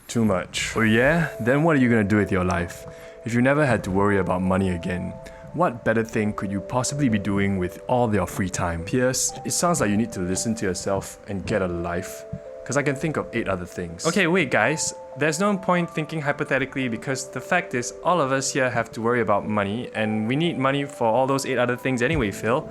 Too much. Oh yeah? Then what are you gonna do with your life? If you never had to worry about money again, what better thing could you possibly be doing with all your free time? Pierce, it sounds like you need to listen to yourself and get a life. Because I can think of 8 other things. Okay, wait guys. There's no point thinking hypothetically because the fact is all of us here have to worry about money and we need money for all those 8 other things anyway, Phil.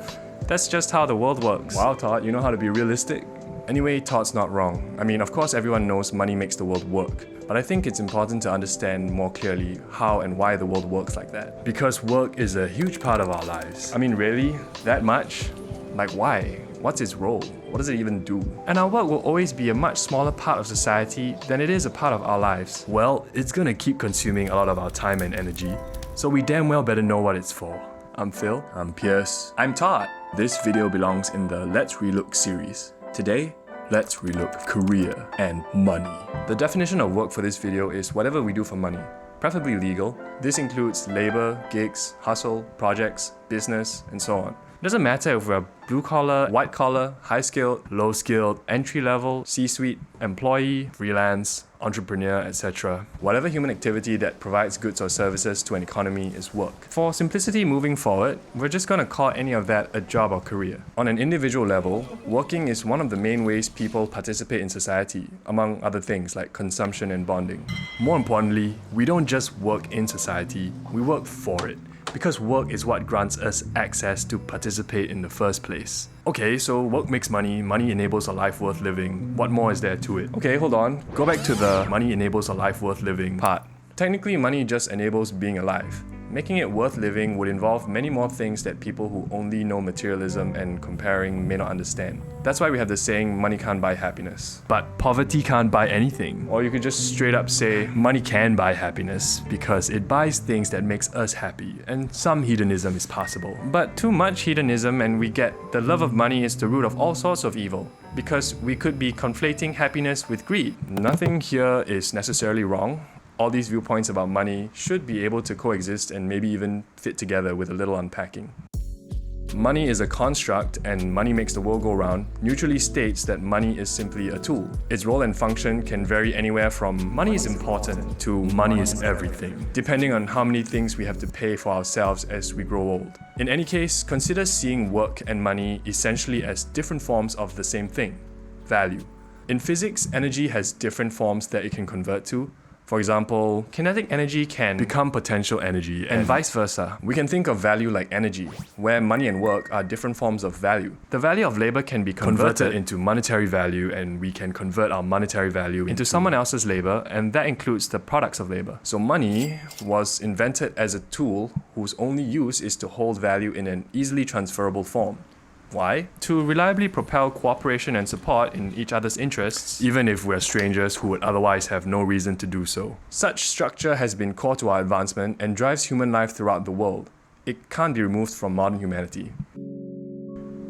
That's just how the world works. Wow, Todd, you know how to be realistic? Anyway, Todd's not wrong. I mean, of course everyone knows money makes the world work. But I think it's important to understand more clearly how and why the world works like that. Because work is a huge part of our lives. I mean, really? That much? Like why? What's its role? What does it even do? And our work will always be a much smaller part of society than it is a part of our lives. Well, it's gonna keep consuming a lot of our time and energy, so we damn well better know what it's for. I'm Phil. I'm Pierce. I'm Todd. This video belongs in the Let's Relook series. Today, let's relook career and money. The definition of work for this video is whatever we do for money, preferably legal. This includes labor, gigs, hustle, projects, business, and so on. Doesn't matter if we're blue collar, white collar, high skilled, low skilled, entry level, C-suite, employee, freelance, entrepreneur, etc. Whatever human activity that provides goods or services to an economy is work. For simplicity moving forward, we're just gonna call any of that a job or career. On an individual level, working is one of the main ways people participate in society, among other things like consumption and bonding. More importantly, we don't just work in society, we work for it. Because work is what grants us access to participate in the first place. Okay, so work makes money, money enables a life worth living. What more is there to it? Okay, hold on. Go back to the money enables a life worth living part. Technically, money just enables being alive. Making it worth living would involve many more things that people who only know materialism and comparing may not understand. That's why we have the saying, money can't buy happiness. But poverty can't buy anything. Or you could just straight up say, money can buy happiness because it buys things that makes us happy, and some hedonism is possible. But too much hedonism and we get the love of money is the root of all sorts of evil. Because we could be conflating happiness with greed. Nothing here is necessarily wrong. All these viewpoints about money should be able to coexist and maybe even fit together with a little unpacking. Money is a construct, and Money Makes the World Go Round neutrally states that money is simply a tool. Its role and function can vary anywhere from money is important to money is everything, depending on how many things we have to pay for ourselves as we grow old. In any case, consider seeing work and money essentially as different forms of the same thing, value. In physics, energy has different forms that it can convert to. For example, kinetic energy can become potential energy and vice versa. We can think of value like energy, where money and work are different forms of value. The value of labor can be converted into monetary value, and we can convert our monetary value into someone else's labor, and that includes the products of labor. So money was invented as a tool whose only use is to hold value in an easily transferable form. Why? To reliably propel cooperation and support in each other's interests, even if we're strangers who would otherwise have no reason to do so. Such structure has been core to our advancement and drives human life throughout the world. It can't be removed from modern humanity.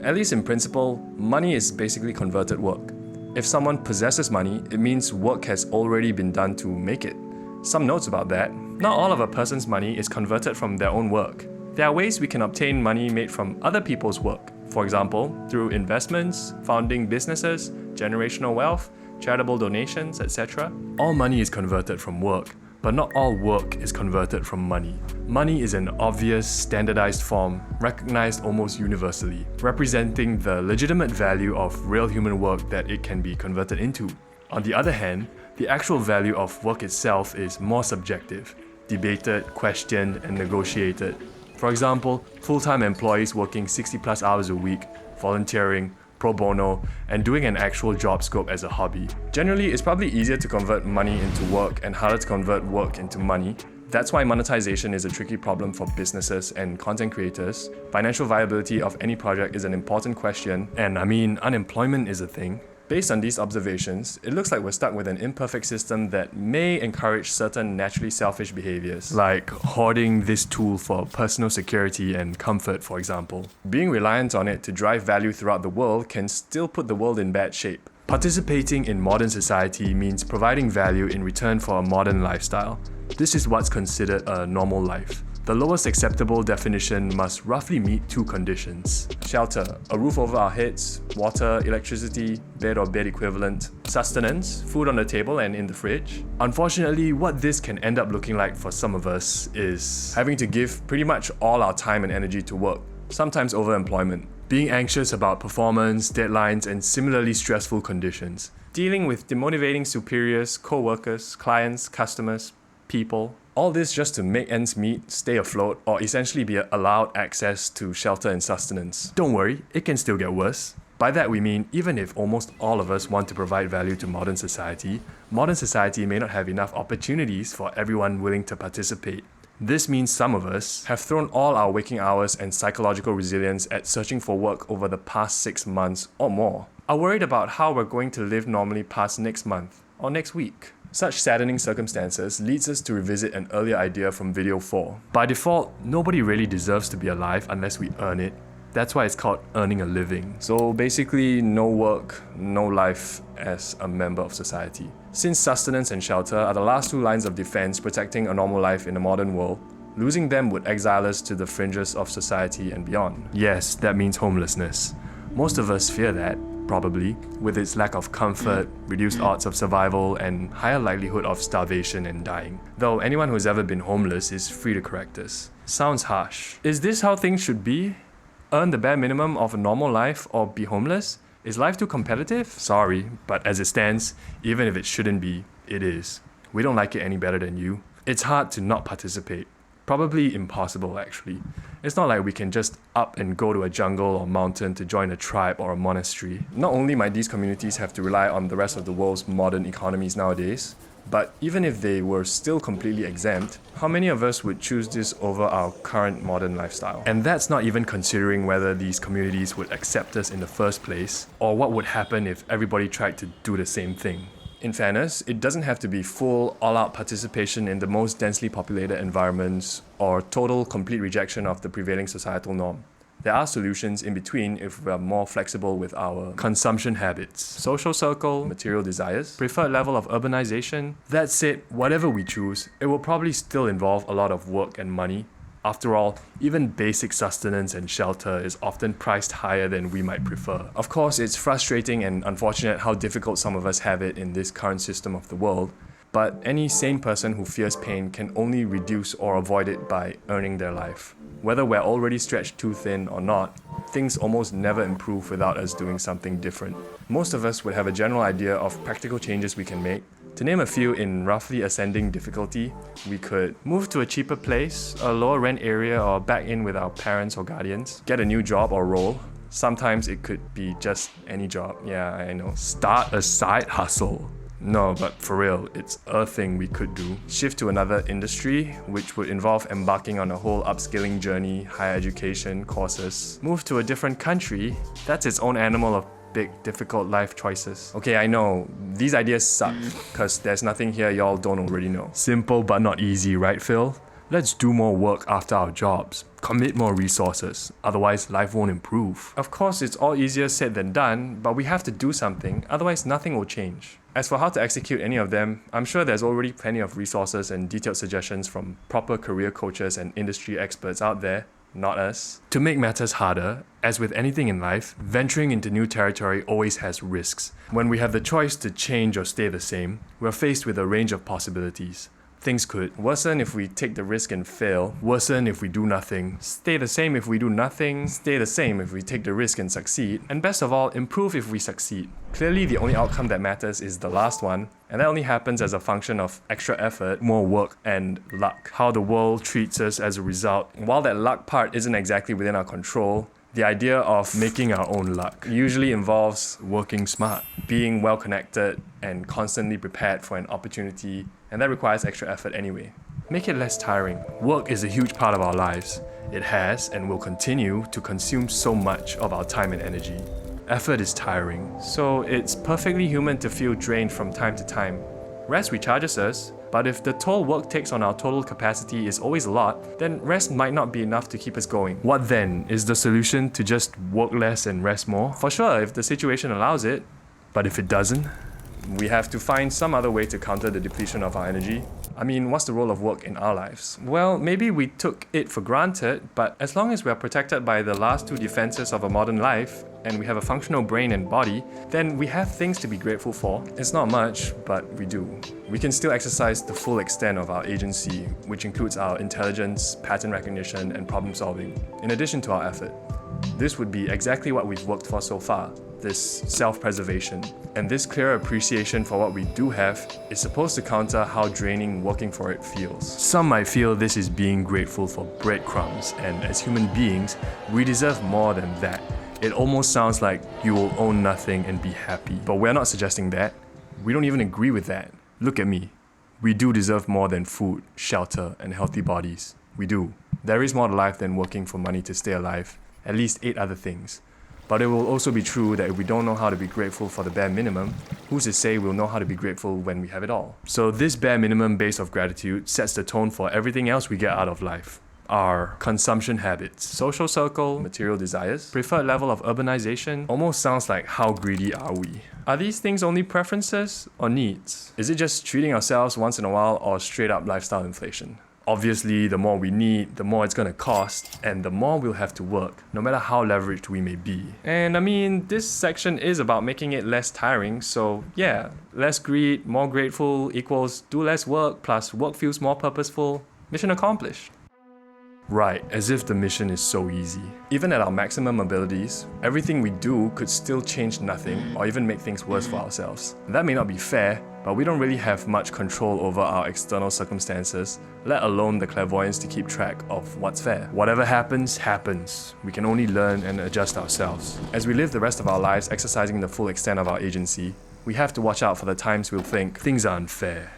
At least in principle, money is basically converted work. If someone possesses money, it means work has already been done to make it. Some notes about that. Not all of a person's money is converted from their own work. There are ways we can obtain money made from other people's work. For example, through investments, founding businesses, generational wealth, charitable donations, etc. All money is converted from work, but not all work is converted from money. Money is an obvious, standardized form, recognized almost universally, representing the legitimate value of real human work that it can be converted into. On the other hand, the actual value of work itself is more subjective, debated, questioned, and negotiated. For example, full-time employees working 60+ hours a week, volunteering, pro bono, and doing an actual job scope as a hobby. Generally, it's probably easier to convert money into work and harder to convert work into money. That's why monetization is a tricky problem for businesses and content creators. Financial viability of any project is an important question, and I mean, unemployment is a thing. Based on these observations, it looks like we're stuck with an imperfect system that may encourage certain naturally selfish behaviors, like hoarding this tool for personal security and comfort, for example. Being reliant on it to drive value throughout the world can still put the world in bad shape. Participating in modern society means providing value in return for a modern lifestyle. This is what's considered a normal life. The lowest acceptable definition must roughly meet two conditions. Shelter, a roof over our heads, water, electricity, bed or bed equivalent, sustenance, food on the table and in the fridge. Unfortunately, what this can end up looking like for some of us is having to give pretty much all our time and energy to work, sometimes overemployment, being anxious about performance, deadlines, and similarly stressful conditions, dealing with demotivating superiors, co-workers, clients, customers, people. All this just to make ends meet, stay afloat, or essentially be allowed access to shelter and sustenance. Don't worry, it can still get worse. By that we mean, even if almost all of us want to provide value to modern society may not have enough opportunities for everyone willing to participate. This means some of us have thrown all our waking hours and psychological resilience at searching for work over the past 6 months or more, are worried about how we're going to live normally past next month or next week. Such saddening circumstances leads us to revisit an earlier idea from video 4. By default, nobody really deserves to be alive unless we earn it. That's why it's called earning a living. So basically, no work, no life as a member of society. Since sustenance and shelter are the last two lines of defense protecting a normal life in a modern world, losing them would exile us to the fringes of society and beyond. Yes, that means homelessness. Most of us fear that, probably, with its lack of comfort, reduced odds of survival, and higher likelihood of starvation and dying. Though anyone who's ever been homeless is free to correct us. Sounds harsh. Is this how things should be? Earn the bare minimum of a normal life or be homeless? Is life too competitive? Sorry, but as it stands, even if it shouldn't be, it is. We don't like it any better than you. It's hard to not participate. Probably impossible, actually. It's not like we can just up and go to a jungle or mountain to join a tribe or a monastery. Not only might these communities have to rely on the rest of the world's modern economies nowadays, but even if they were still completely exempt, how many of us would choose this over our current modern lifestyle? And that's not even considering whether these communities would accept us in the first place, or what would happen if everybody tried to do the same thing. In fairness, it doesn't have to be full, all-out participation in the most densely populated environments or total, complete rejection of the prevailing societal norm. There are solutions in between if we are more flexible with our consumption habits, social circle, material desires, preferred level of urbanization. That said, whatever we choose, it will probably still involve a lot of work and money. After all, even basic sustenance and shelter is often priced higher than we might prefer. Of course, it's frustrating and unfortunate how difficult some of us have it in this current system of the world, but any sane person who fears pain can only reduce or avoid it by earning their life. Whether we're already stretched too thin or not, things almost never improve without us doing something different. Most of us would have a general idea of practical changes we can make. To name a few in roughly ascending difficulty, we could move to a cheaper place, a lower rent area, or back in with our parents or guardians, get a new job or role. Sometimes it could be just any job. Yeah, I know. Start a side hustle. No, but for real, it's a thing we could do. Shift to another industry, which would involve embarking on a whole upskilling journey, higher education, courses. Move to a different country, that's its own animal of big, difficult life choices. Okay, I know, these ideas suck, because there's nothing here y'all don't already know. Simple but not easy, right, Phil? Let's do more work after our jobs. Commit more resources, otherwise life won't improve. Of course, it's all easier said than done, but we have to do something, otherwise nothing will change. As for how to execute any of them, I'm sure there's already plenty of resources and detailed suggestions from proper career coaches and industry experts out there, not us. To make matters harder, as with anything in life, venturing into new territory always has risks. When we have the choice to change or stay the same, we're faced with a range of possibilities. Things could worsen if we take the risk and fail, worsen if we do nothing, stay the same if we do nothing, stay the same if we take the risk and succeed, and best of all, improve if we succeed. Clearly, the only outcome that matters is the last one, and that only happens as a function of extra effort, more work, and luck. How the world treats us as a result. While that luck part isn't exactly within our control, the idea of making our own luck usually involves working smart, being well connected, and constantly prepared for an opportunity, and that requires extra effort anyway. Make it less tiring. Work is a huge part of our lives. It has and will continue to consume so much of our time and energy. Effort is tiring, so it's perfectly human to feel drained from time to time. Rest recharges us, but if the toll work takes on our total capacity is always a lot, then rest might not be enough to keep us going. What then? Is the solution to just work less and rest more? For sure, if the situation allows it. But if it doesn't, We have to find some other way to counter the depletion of our energy. I mean, what's the role of work in our lives? Well, maybe we took it for granted, but as long as we are protected by the last two defenses of a modern life, and we have a functional brain and body, then we have things to be grateful for. It's not much, but we do. We can still exercise the full extent of our agency, which includes our intelligence, pattern recognition, and problem solving, in addition to our effort. This would be exactly what we've worked for so far, this self-preservation. And this clear appreciation for what we do have is supposed to counter how draining working for it feels. Some might feel this is being grateful for breadcrumbs, and as human beings, we deserve more than that. It almost sounds like you will own nothing and be happy. But we're not suggesting that. We don't even agree with that. Look at me. We do deserve more than food, shelter, and healthy bodies. We do. There is more to life than working for money to stay alive. At least 8 other things. But it will also be true that if we don't know how to be grateful for the bare minimum, who's to say we'll know how to be grateful when we have it all? So this bare minimum base of gratitude sets the tone for everything else we get out of life. Our consumption habits, social circle, material desires, preferred level of urbanization. Almost sounds like how greedy are we? Are these things only preferences or needs? Is it just treating ourselves once in a while or straight up lifestyle inflation? Obviously, the more we need, the more it's gonna cost, and the more we'll have to work, no matter how leveraged we may be. And I mean, this section is about making it less tiring, so yeah, less greed, more grateful equals do less work, plus work feels more purposeful. Mission accomplished. Right, as if the mission is so easy. Even at our maximum abilities, everything we do could still change nothing or even make things worse for ourselves. That may not be fair, but we don't really have much control over our external circumstances, let alone the clairvoyance to keep track of what's fair. Whatever happens, happens. We can only learn and adjust ourselves. As we live the rest of our lives exercising the full extent of our agency, we have to watch out for the times we'll think things are unfair.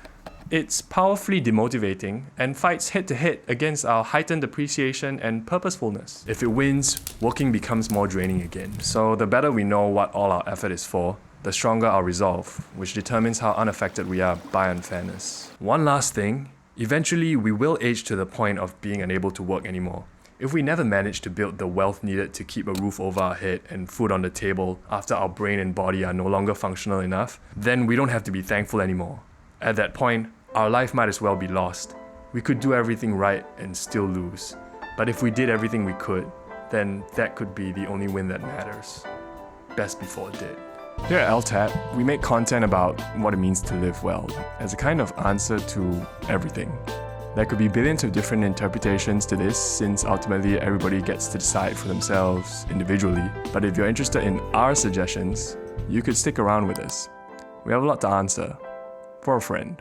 It's powerfully demotivating and fights head-to-head against our heightened appreciation and purposefulness. If it wins, working becomes more draining again. So the better we know what all our effort is for, the stronger our resolve, which determines how unaffected we are by unfairness. One last thing, eventually we will age to the point of being unable to work anymore. If we never manage to build the wealth needed to keep a roof over our head and food on the table after our brain and body are no longer functional enough, then we don't have to be thankful anymore. At that point, our life might as well be lost. We could do everything right and still lose. But if we did everything we could, then that could be the only win that matters. Best before dead. Here at LTAp, we make content about what it means to live well, as a kind of answer to everything. There could be billions of different interpretations to this, since ultimately everybody gets to decide for themselves individually. But if you're interested in our suggestions, you could stick around with us. We have a lot to answer. For a friend.